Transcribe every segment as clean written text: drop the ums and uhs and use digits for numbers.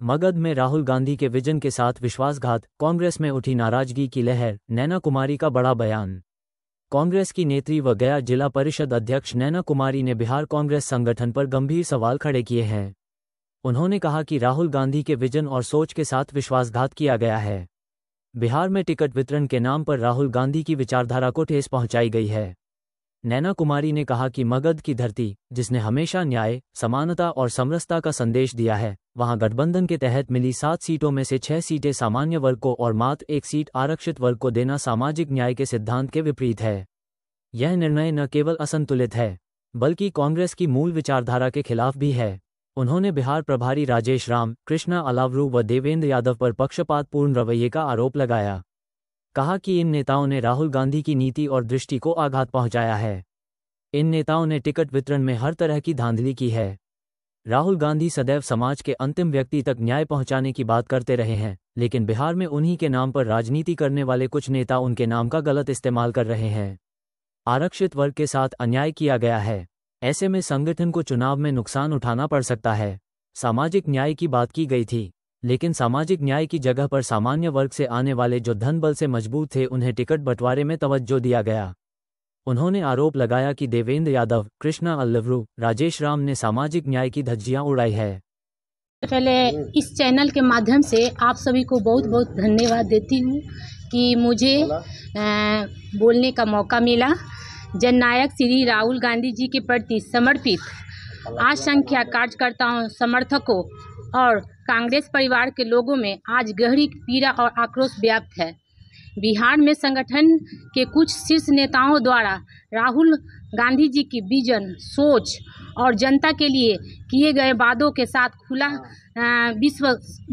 मगध में राहुल गांधी के विजन के साथ विश्वासघात, कांग्रेस में उठी नाराजगी की लहर, नैना कुमारी का बड़ा बयान। कांग्रेस की नेत्री व गया जिला परिषद अध्यक्ष नैना कुमारी ने बिहार कांग्रेस संगठन पर गंभीर सवाल खड़े किए हैं। उन्होंने कहा कि राहुल गांधी के विजन और सोच के साथ विश्वासघात किया गया है। बिहार में टिकट वितरण के नाम पर राहुल गांधी की विचारधारा को ठेस पहुंचाई गई है। नैना कुमारी ने कहा कि मगध की धरती, जिसने हमेशा न्याय, समानता और समरसता का संदेश दिया है, वहां गठबंधन के तहत मिली 7 सीटों में से 6 सीटें सामान्य वर्ग को और मात्र 1 सीट आरक्षित वर्ग को देना सामाजिक न्याय के सिद्धांत के विपरीत है। यह निर्णय न केवल असंतुलित है, बल्कि कांग्रेस की मूल विचारधारा के खिलाफ भी है। उन्होंने बिहार प्रभारी राजेश राम, कृष्णा अलावरू व देवेंद्र यादव पर पक्षपातपूर्ण रवैये का आरोप लगाया। कहा कि इन नेताओं ने राहुल गांधी की नीति और दृष्टि को आघात पहुंचाया है। इन नेताओं ने टिकट वितरण में हर तरह की धांधली की है। राहुल गांधी सदैव समाज के अंतिम व्यक्ति तक न्याय पहुंचाने की बात करते रहे हैं, लेकिन बिहार में उन्हीं के नाम पर राजनीति करने वाले कुछ नेता उनके नाम का गलत इस्तेमाल कर रहे हैं। आरक्षित वर्ग के साथ अन्याय किया गया है। ऐसे में संगठन को चुनाव में नुकसान उठाना पड़ सकता है। सामाजिक न्याय की बात की गई थी, लेकिन सामाजिक न्याय की जगह पर सामान्य वर्ग से आने वाले जो धन बल से मजबूत थे उन्हें टिकट बंटवारे में तवज्जो दिया गया। उन्होंने आरोप लगाया कि देवेंद्र यादव, कृष्णा अलावरू, राजेश राम ने सामाजिक न्याय की धज्जियां उड़ाई है। पहले इस चैनल के माध्यम से आप सभी को बहुत बहुत धन्यवाद देती हूँ कि मुझे बोलने का मौका मिला। जननायक श्री राहुल गांधी जी के प्रति समर्पित असंख्य कार्यकर्ताओं, समर्थकों और कांग्रेस परिवार के लोगों में आज गहरी पीड़ा और आक्रोश व्याप्त है। बिहार में संगठन के कुछ शीर्ष नेताओं द्वारा राहुल गांधी जी की विजन, सोच और जनता के लिए किए गए वादों के साथ खुला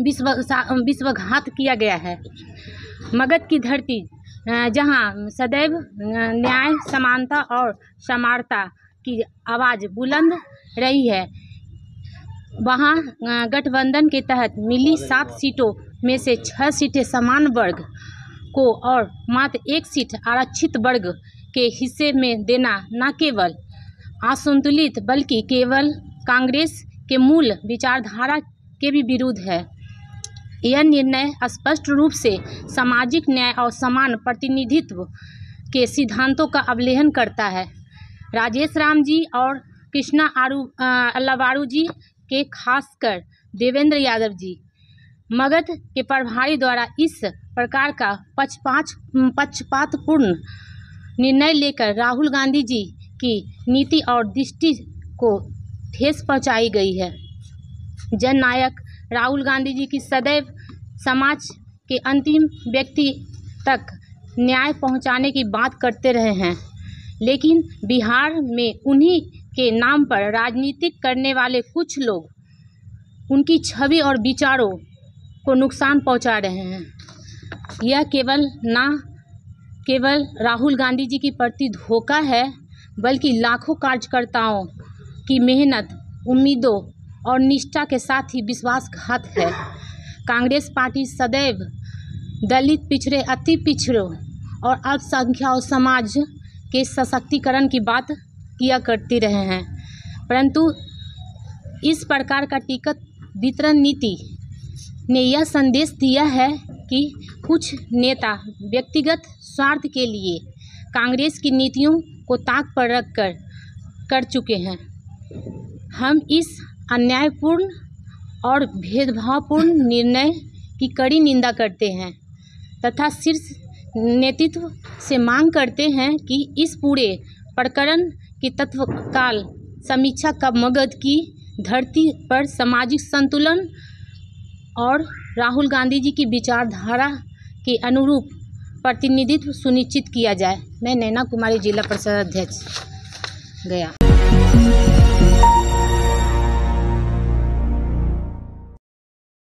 विश्वासघात किया गया है। मगध की धरती, जहां सदैव न्याय, समानता और समानता की आवाज़ बुलंद रही है, वहां गठबंधन के तहत मिली 7 सीटों में से 6 सीटें समान वर्ग को और मात्र 1 सीट आरक्षित वर्ग के हिस्से में देना न केवल असंतुलित बल्कि केवल कांग्रेस के मूल विचारधारा के भी विरुद्ध है। यह निर्णय स्पष्ट रूप से सामाजिक न्याय और समान प्रतिनिधित्व के सिद्धांतों का अवहेलना करता है। राजेश राम जी और कृष्णा अलावरू जी के खासकर देवेंद्र यादव जी, मगध के प्रभारी द्वारा इस प्रकार का पक्षपातपूर्ण निर्णय लेकर राहुल गांधी जी की नीति और दृष्टि को ठेस पहुंचाई गई है। जननायक राहुल गांधी जी की सदैव समाज के अंतिम व्यक्ति तक न्याय पहुंचाने की बात करते रहे हैं, लेकिन बिहार में उन्हीं के नाम पर राजनीति करने वाले कुछ लोग उनकी छवि और विचारों को नुकसान पहुंचा रहे हैं। यह केवल राहुल गांधी जी के प्रति धोखा है, बल्कि लाखों कार्यकर्ताओं की मेहनत, उम्मीदों और निष्ठा के साथ ही विश्वासघात है। कांग्रेस पार्टी सदैव दलित, पिछड़े, अति पिछड़ों और अल्पसंख्यक समाज के सशक्तिकरण की बात किया करती रहे हैं, परंतु इस प्रकार का टिकट वितरण नीति ने यह संदेश दिया है कि कुछ नेता व्यक्तिगत स्वार्थ के लिए कांग्रेस की नीतियों को ताक पर रख कर चुके हैं। हम इस अन्यायपूर्ण और भेदभावपूर्ण निर्णय की कड़ी निंदा करते हैं तथा शीर्ष नेतृत्व से मांग करते हैं कि इस पूरे प्रकरण की तत्काल समीक्षा का मगध की धरती पर सामाजिक संतुलन और राहुल गांधी जी की विचारधारा के अनुरूप प्रतिनिधित्व सुनिश्चित किया जाए। मैं नैना कुमारी, जिला परिषद अध्यक्ष, गया।